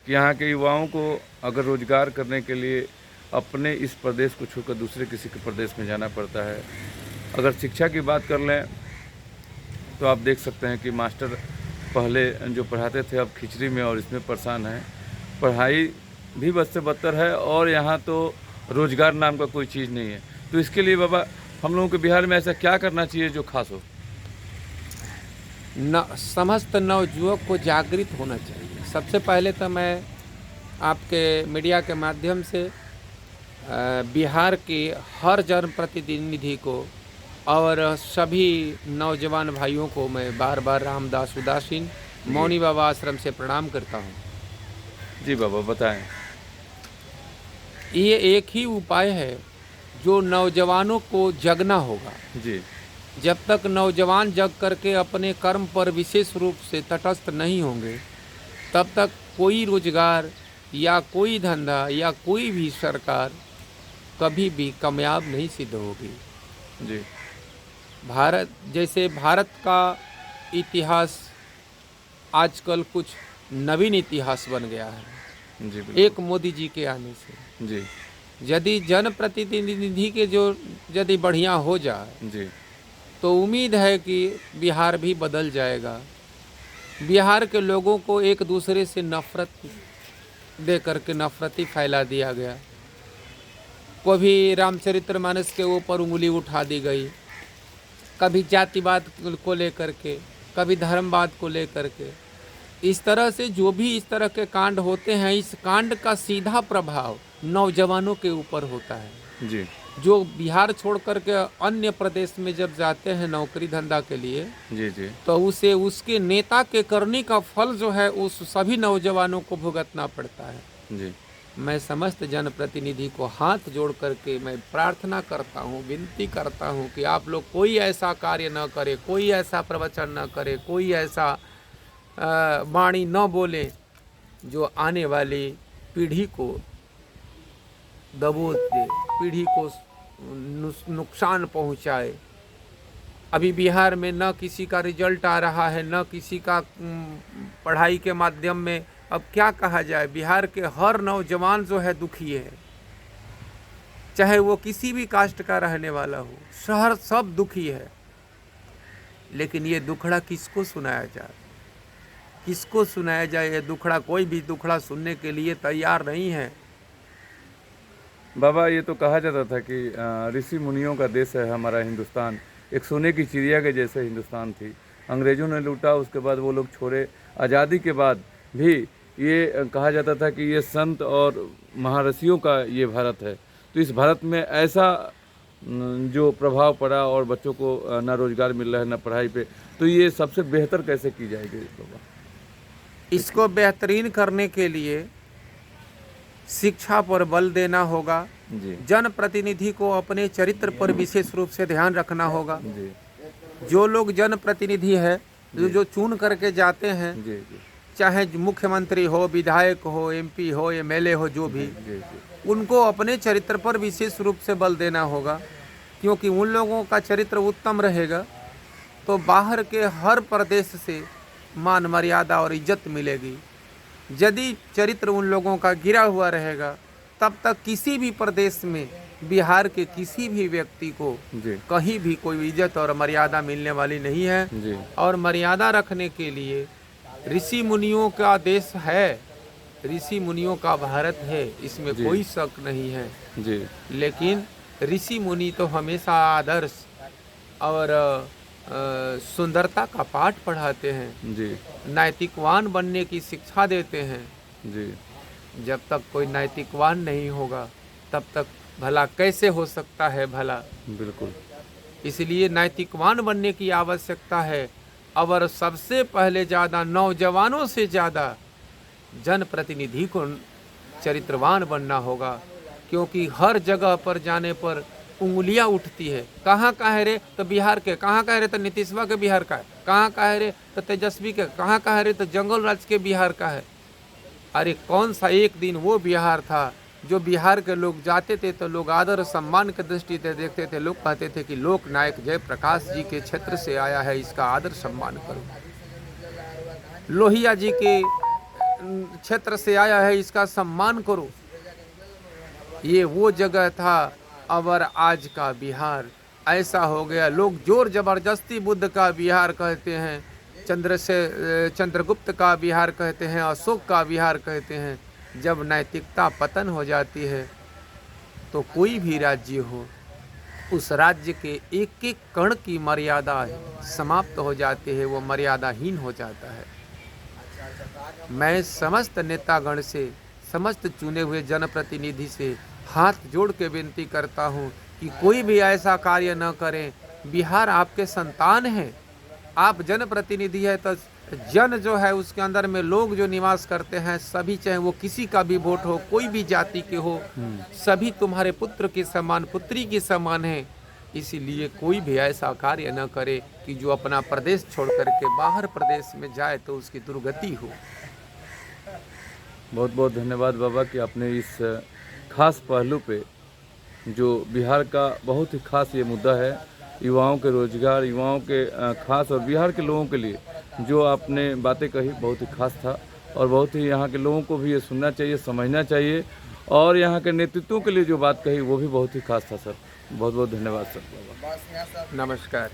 कि यहाँ के युवाओं को अगर रोज़गार करने के लिए अपने इस प्रदेश को छोड़कर दूसरे किसी के प्रदेश में जाना पड़ता है। अगर शिक्षा की बात कर लें तो आप देख सकते हैं कि मास्टर पहले जो पढ़ाते थे अब खिचड़ी में और इसमें परेशान हैं। पढ़ाई भी बद से बदतर है और यहाँ तो रोज़गार नाम का कोई चीज़ नहीं है। तो इसके लिए बाबा हम लोगों के बिहार में ऐसा क्या करना चाहिए जो खास हो? समस्त नवयुवक को जागृत होना चाहिए। सबसे पहले तो मैं आपके मीडिया के माध्यम से बिहार के हर जनप्रतिनिधि को और सभी नौजवान भाइयों को मैं बार बार रामदास उदासीन मौनी बाबा आश्रम से प्रणाम करता हूँ। जी बाबा बताएं। ये एक ही उपाय है जो नौजवानों को जगना होगा। जी। जब तक नौजवान जग करके अपने कर्म पर विशेष रूप से तटस्थ नहीं होंगे तब तक कोई रोजगार या कोई धंधा या कोई भी सरकार कभी भी कामयाब नहीं सिद्ध होगी। जी। भारत का इतिहास आजकल कुछ नवीन इतिहास बन गया है। जी एक मोदी जी के आने से। जी। यदि जनप्रतिनिधि के जो यदि बढ़िया हो जाए जी। तो उम्मीद है कि बिहार भी बदल जाएगा। बिहार के लोगों को एक दूसरे से नफरत दे करके नफरत ही फैला दिया गया। कभी रामचरितमानस के ऊपर उंगली उठा दी गई, कभी जातिवाद को लेकर के, कभी धर्मवाद को लेकर के। इस तरह से जो भी इस तरह के कांड होते हैं, इस कांड का सीधा प्रभाव नौजवानों के ऊपर होता है। जी। जो बिहार छोड़ करके अन्य प्रदेश में जब जाते हैं नौकरी धंधा के लिए, जी जी, तो उसे उसके नेता के करने का फल जो है उस सभी नौजवानों को भुगतना पड़ता है। जी। मैं समस्त जनप्रतिनिधि को हाथ जोड़ करके मैं प्रार्थना करता हूँ, विनती करता हूँ कि आप लोग कोई ऐसा कार्य न करे, कोई ऐसा प्रवचन न करे, कोई ऐसा वाणी न बोले जो आने वाली पीढ़ी को दबोच दे, पीढ़ी को नुकसान पहुंचाए। अभी बिहार में न किसी का रिजल्ट आ रहा है, न किसी का पढ़ाई के माध्यम में। अब क्या कहा जाए, बिहार के हर नौजवान जो है दुखी है, चाहे वो किसी भी कास्ट का रहने वाला हो, शहर सब दुखी है। लेकिन ये दुखड़ा किसको सुनाया जाए, किसको सुनाया जाए ये दुखड़ा? कोई भी दुखड़ा सुनने के लिए तैयार नहीं है। बाबा ये तो कहा जाता था कि ऋषि मुनियों का देश है हमारा हिंदुस्तान, एक सोने की चिड़िया के जैसे हिंदुस्तान थी। अंग्रेज़ों ने लूटा, उसके बाद वो लोग छोड़े। आज़ादी के बाद भी ये कहा जाता था कि ये संत और महर्षियों का ये भारत है। तो इस भारत में ऐसा जो प्रभाव पड़ा और बच्चों को ना रोज़गार मिल रहा है ना पढ़ाई पे, तो ये सबसे बेहतर कैसे की जाएगी बाबा? इसको बेहतरीन करने के लिए शिक्षा पर बल देना होगा। जनप्रतिनिधि को अपने चरित्र पर विशेष रूप से ध्यान रखना होगा। जो लोग जनप्रतिनिधि है, जो चुन करके जाते हैं, चाहे मुख्यमंत्री हो, विधायक हो, एमपी हो, एमएलए हो, जो भी, उनको अपने चरित्र पर विशेष रूप से बल देना होगा। क्योंकि उन लोगों का चरित्र उत्तम रहेगा तो बाहर के हर प्रदेश से मान मर्यादा और इज्जत मिलेगी। यदि चरित्र उन लोगों का गिरा हुआ रहेगा तब तक किसी भी प्रदेश में बिहार के किसी भी व्यक्ति को कहीं भी कोई इज्जत और मर्यादा मिलने वाली नहीं है। और मर्यादा रखने के लिए ऋषि मुनियों का देश है, ऋषि मुनियों का भारत है, इसमें कोई शक नहीं है। लेकिन ऋषि मुनि तो हमेशा आदर्श और सुंदरता का पाठ पढ़ाते हैं, नैतिकवान बनने की शिक्षा देते हैं। जब तक कोई नैतिकवान नहीं होगा तब तक भला कैसे हो सकता है भला? बिल्कुल। इसलिए नैतिकवान बनने की आवश्यकता है। और सबसे पहले ज़्यादा नौजवानों से ज़्यादा जनप्रतिनिधि को चरित्रवान बनना होगा। क्योंकि हर जगह पर जाने पर उंगलियां उठती है। कहाँ का है रे? तो बिहार के। कहाँ का है रे? तो नीतीशवा के बिहार का है। कहाँ का है रे? तो तेजस्वी के। कहाँ का है रे? तो जंगल राज के बिहार का है। अरे कौन सा एक दिन वो बिहार था जो बिहार के लोग जाते थे तो लोग आदर सम्मान की दृष्टि से देखते थे। लोग कहते थे कि लोक नायक जयप्रकाश जी के क्षेत्र से आया है, इसका आदर सम्मान करो। लोहिया जी के क्षेत्र से आया है, इसका सम्मान करो। ये वो जगह था, और आज का बिहार ऐसा हो गया। लोग जोर जबरदस्ती बुद्ध का बिहार कहते हैं, चंद्रगुप्त का बिहार कहते हैं, अशोक का बिहार कहते हैं। जब नैतिकता पतन हो जाती है तो कोई भी राज्य हो, उस राज्य के एक एक कण की मर्यादा समाप्त हो जाती है, वो मर्यादाहीन हो जाता है। मैं समस्त नेतागण से, समस्त चुने हुए जनप्रतिनिधि से हाथ जोड़ के विनती करता हूँ कि कोई भी ऐसा कार्य न करें। बिहार आपके संतान है, आप जनप्रतिनिधि है, तो जन जो है उसके अंदर में लोग जो निवास करते हैं सभी, चाहे वो किसी का भी वोट हो, कोई भी जाति के हो, सभी तुम्हारे पुत्र के समान, पुत्री के समान है। इसीलिए कोई भी ऐसा कार्य न करे कि जो अपना प्रदेश छोड़ करके बाहर प्रदेश में जाए तो उसकी दुर्गति हो। बहुत बहुत धन्यवाद बाबा कि आपने इस खास पहलू पे, जो बिहार का बहुत ही खास ये मुद्दा है, युवाओं के रोजगार, युवाओं के खास और बिहार के लोगों के लिए जो आपने बातें कही बहुत ही खास था। और बहुत ही यहाँ के लोगों को भी ये सुनना चाहिए, समझना चाहिए। और यहाँ के नेतृत्वों के लिए जो बात कही वो भी बहुत ही खास था सर। बहुत बहुत धन्यवाद सर। नमस्कार।